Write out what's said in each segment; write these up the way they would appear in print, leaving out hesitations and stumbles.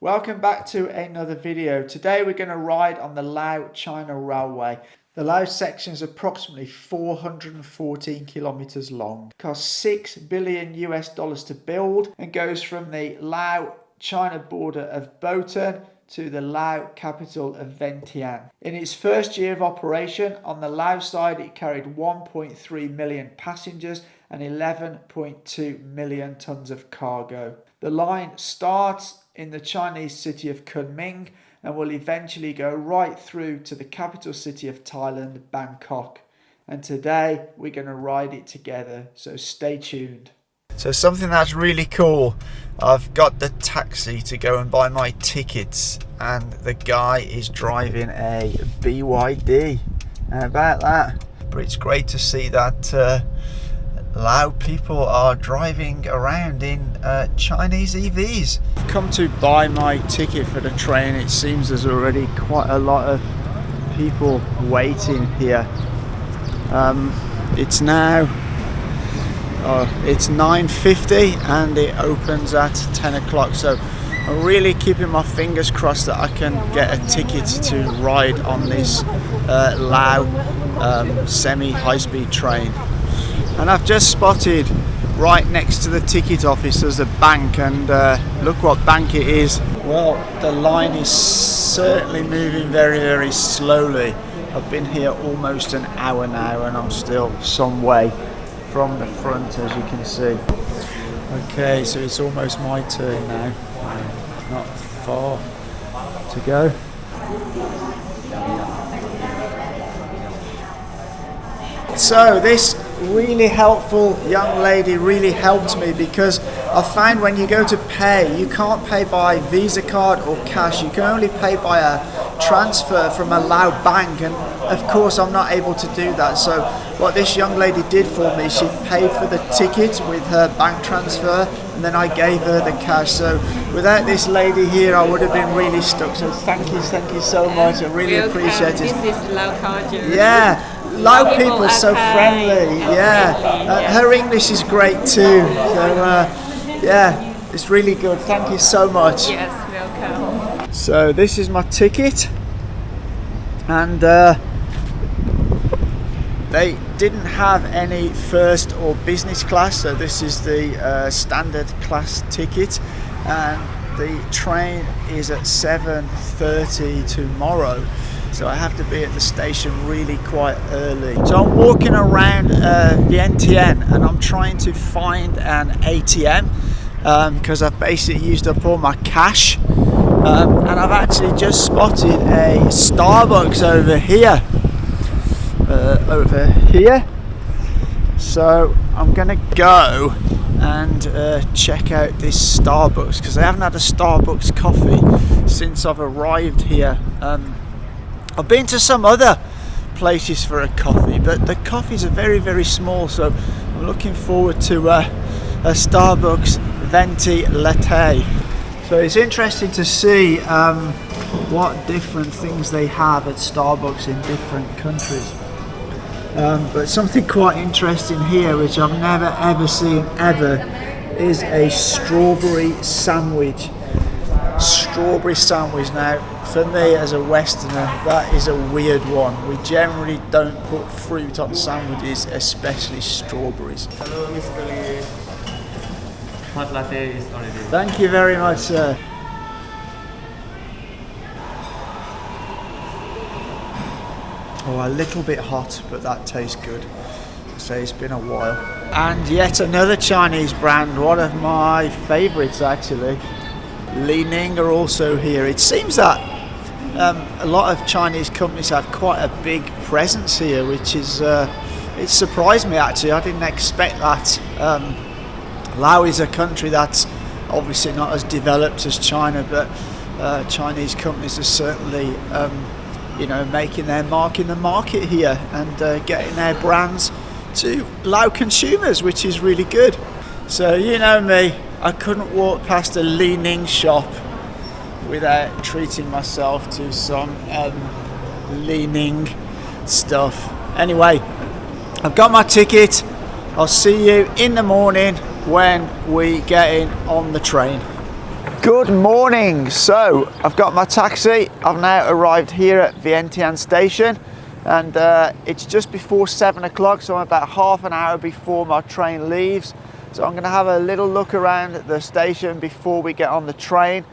Welcome back to another video. Today we're going to ride on the Laos-China Railway. The Laos section is approximately 414 kilometers long. It costs $6 billion to build and goes from the Laos-China border of Botan to the Laos capital of Vientiane. In its first year of operation, on the Laos side it carried 1.3 million passengers and 11.2 million tons of cargo. The line starts in the Chinese city of Kunming and will eventually go right through to the capital city of Thailand, Bangkok. And today we're going to ride it together, so stay tuned. So something that's really cool, I've got the taxi to go and buy my tickets and the guy is driving a BYD. How about that? But it's great to see that Lao people are driving around in Chinese EVs. I've come to buy my ticket for the train. It seems there's already quite a lot of people waiting here. It's now it's 9:50 and it opens at 10 o'clock, so I'm really keeping my fingers crossed that I can get a ticket to ride on this Lao semi-high-speed train. And I've just spotted right next to the ticket office there's a bank, and look what bank it is. Well, the line is certainly moving very, very slowly. I've been here almost an hour now and I'm still some way from the front, as you can see. Okay, so it's almost my turn now. Not far to go. So this really helpful young lady really helped me, because I find when you go to pay, you can't pay by Visa card or cash. You can only pay by a transfer from a Lao bank, and of course I'm not able to do that. So what this young lady did for me, she paid for the ticket with her bank transfer and then I gave her the cash. So without this lady here I would have been really stuck. So thank you so much. I really appreciate it. This is Lao culture. Yeah. Lao people are so friendly, yeah. Her English is great too, so yeah, it's really good. Thank you so much. Yes, welcome. So this is my ticket, and they didn't have any first or business class, so this is the standard class ticket, and the train is at 7:30 tomorrow. So I have to be at the station really quite early. So I'm walking around Vientiane and I'm trying to find an ATM because I've basically used up all my cash. And I've actually just spotted a Starbucks over here. So I'm gonna go and check out this Starbucks, because I haven't had a Starbucks coffee since I've arrived here. I've been to some other places for a coffee, but the coffees are very, very small, so I'm looking forward to a Starbucks venti latte. So it's interesting to see what different things they have at Starbucks in different countries. But something quite interesting here, which I've never ever seen ever, is a strawberry sandwich. Strawberry sandwich. Now, for me as a Westerner, that is a weird one. We generally don't put fruit on sandwiches, especially strawberries. Hello, Mr. Lee. Hot latte is already. Thank you very much, sir. Oh, a little bit hot, but that tastes good. So it's been a while. And yet another Chinese brand, one of my favourites actually. Li Ning are also here. It seems that a lot of Chinese companies have quite a big presence here, which is it surprised me actually. I didn't expect that. Laos is a country that's obviously not as developed as China, but Chinese companies are certainly making their mark in the market here and getting their brands to Lao consumers, which is really good. So you know me, I couldn't walk past a Li Ning shop without treating myself to some Li Ning stuff. Anyway, I've got my ticket. I'll see you in the morning when we get in on the train. Good morning. So I've got my taxi. I've now arrived here at Vientiane station, and it's just before 7 o'clock, so I'm about half an hour before my train leaves. So I'm going to have a little look around the station before we get on the train.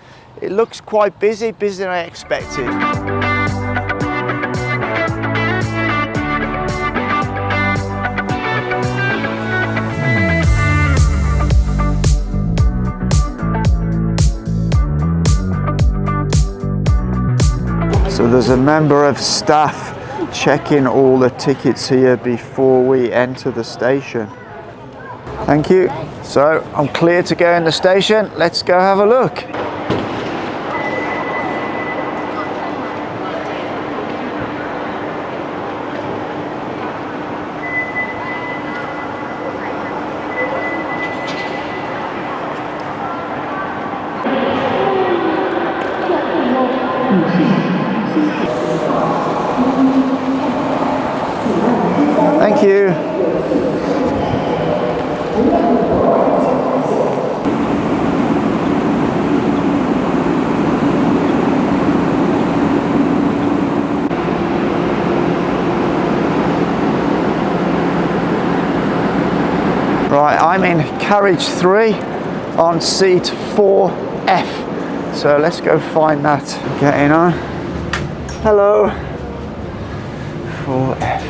It looks quite busier than I expected. So there's a member of staff checking all the tickets here before we enter the station. Thank you. So I'm clear to go in the station. Let's go have a look. Thank you. Right, I'm in carriage 3 on seat 4F. So let's go find that. Getting on. Hello. 4F.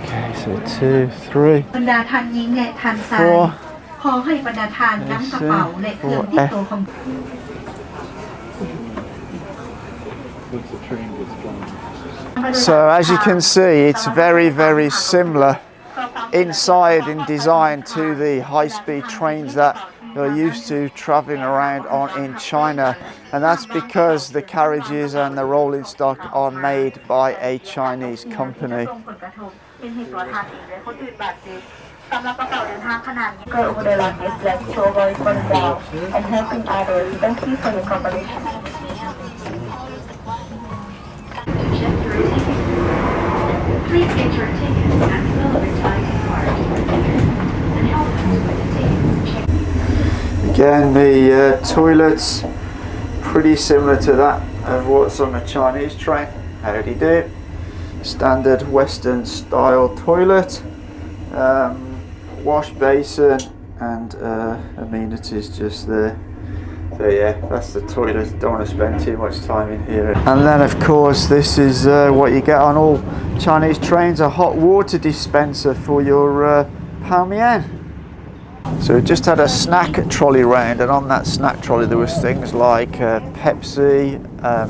Okay, so 2, 3, 4. ขอให้บรรดาทานนำกระเป๋าและเครื่องติดตัวของ So as you can see, it's very similar inside in design to the high-speed trains that you're used to traveling around on in China, and that's because the carriages and the rolling stock are made by a Chinese company. สำหรับกระเป๋าเดินทางขนาดนี้ Go over the luggage like show very fun down and helping others. Thank you for your cooperation. Please get your tickets and fill the retirement card and help us with the tickets. Again, the toilets pretty similar to that of what's on a Chinese train. Howdy do. Standard Western style toilet. Wash basin and amenities just there. So yeah, that's the toilet. Don't want to spend too much time in here. And then of course this is what you get on all Chinese trains, a hot water dispenser for your Pao Mian. So we just had a snack trolley round, and on that snack trolley there was things like Pepsi,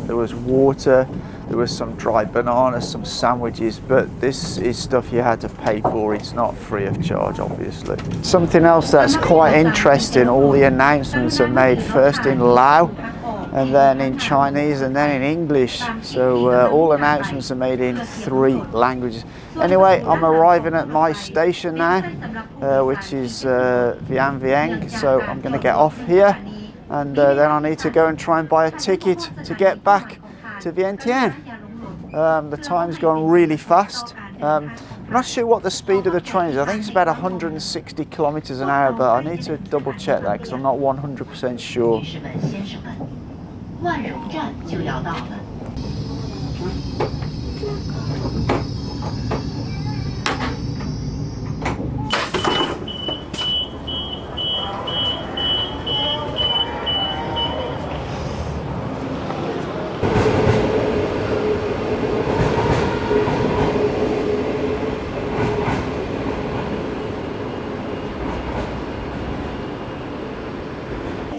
there was water, there was some dried bananas, some sandwiches, but this is stuff you had to pay for. It's not free of charge, obviously. Something else that's quite interesting, all the announcements are made first in Lao, and then in Chinese, and then in English. So all announcements are made in 3 languages. Anyway, I'm arriving at my station now, which is Vientiane, so I'm going to get off here, and then I need to go and try and buy a ticket to get back to Vientiane. The time's gone really fast. I'm not sure what the speed of the train is. I think it's about 160 kilometers an hour, but I need to double check that because I'm not 100% sure.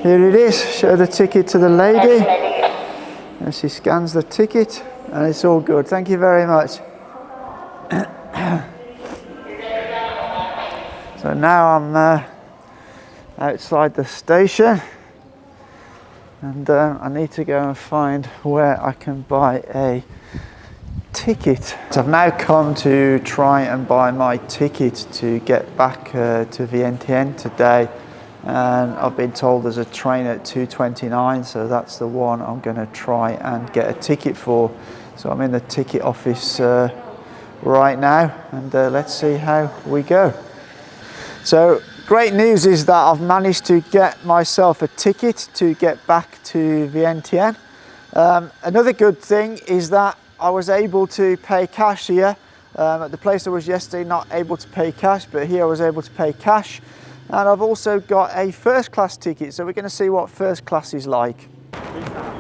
Here it is, show the ticket to the lady, and she scans the ticket, and it's all good. Thank you very much. So now I'm outside the station, and I need to go and find where I can buy a ticket. So I've now come to try and buy my ticket to get back to Vientiane today. And I've been told there's a train at 2:29, so that's the one I'm going to try and get a ticket for. So I'm in the ticket office right now, and let's see how we go. So great news is that I've managed to get myself a ticket to get back to Vientiane. Another good thing is that I was able to pay cash here. At the place I was yesterday, not able to pay cash, but here I was able to pay cash. And I've also got a first class ticket, so we're going to see what first class is like.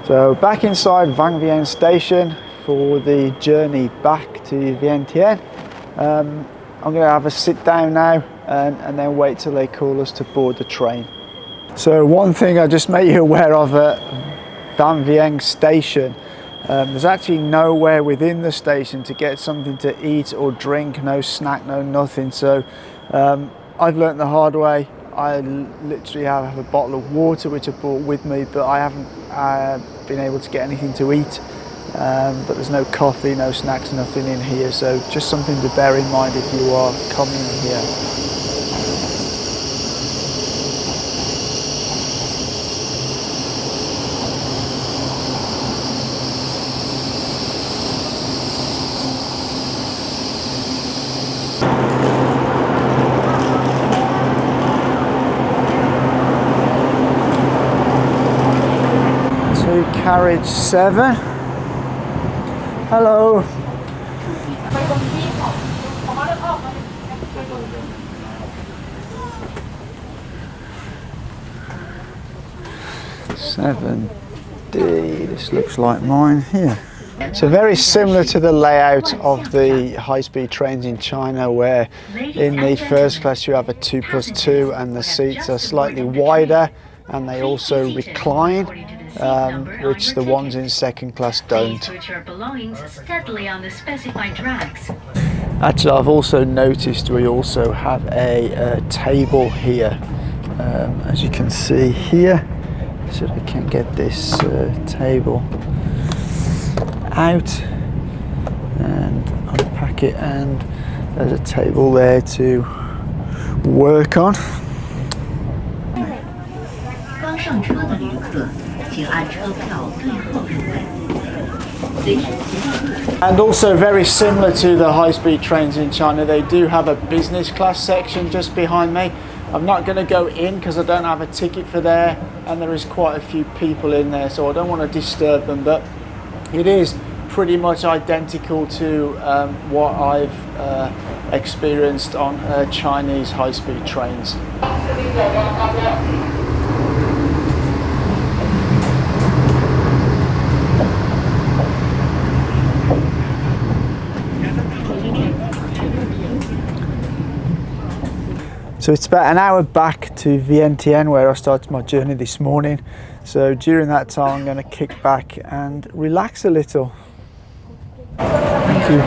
So back inside Vang Vieng station for the journey back to Vientiane. I'm going to have a sit down now and then wait till they call us to board the train. So one thing I just make you aware of at Vang Vieng station, there's actually nowhere within the station to get something to eat or drink, no snack, no nothing. So I've learnt the hard way. I literally have a bottle of water which I brought with me, but I haven't been able to get anything to eat. But there's no coffee, no snacks, nothing in here. So just something to bear in mind if you are coming here. Carriage 7. Hello. Seven D. This looks like mine here. So very similar to the layout of the high-speed trains in China, where in the first class you have a 2+2 and the seats are slightly wider and they also recline, which the ones in second class don't. Actually, I've also noticed we also have a table here, as you can see here. So I can get this table out and unpack it, and there's a table there to work on. And also very similar to the high-speed trains in China, they do have a business class section just behind me. I'm not going to go in because I don't have a ticket for there, and there is quite a few people in there, so I don't want to disturb them, but it is pretty much identical to what I've experienced on Chinese high-speed trains. So it's about an hour back to Vientiane, where I started my journey this morning. So during that time I'm going to kick back and relax a little. Thank you.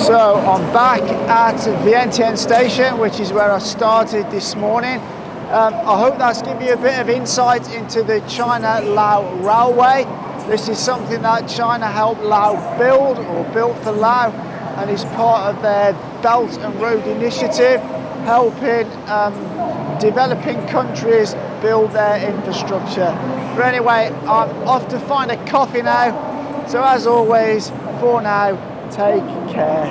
So I'm back at Vientiane station, which is where I started this morning. I hope that's given you a bit of insight into the China-Laos Railway. This is something that China helped Laos build, or built for Laos, and is part of their Belt and Road Initiative, helping developing countries build their infrastructure. But anyway, I'm off to find a coffee now. So as always, for now, take care.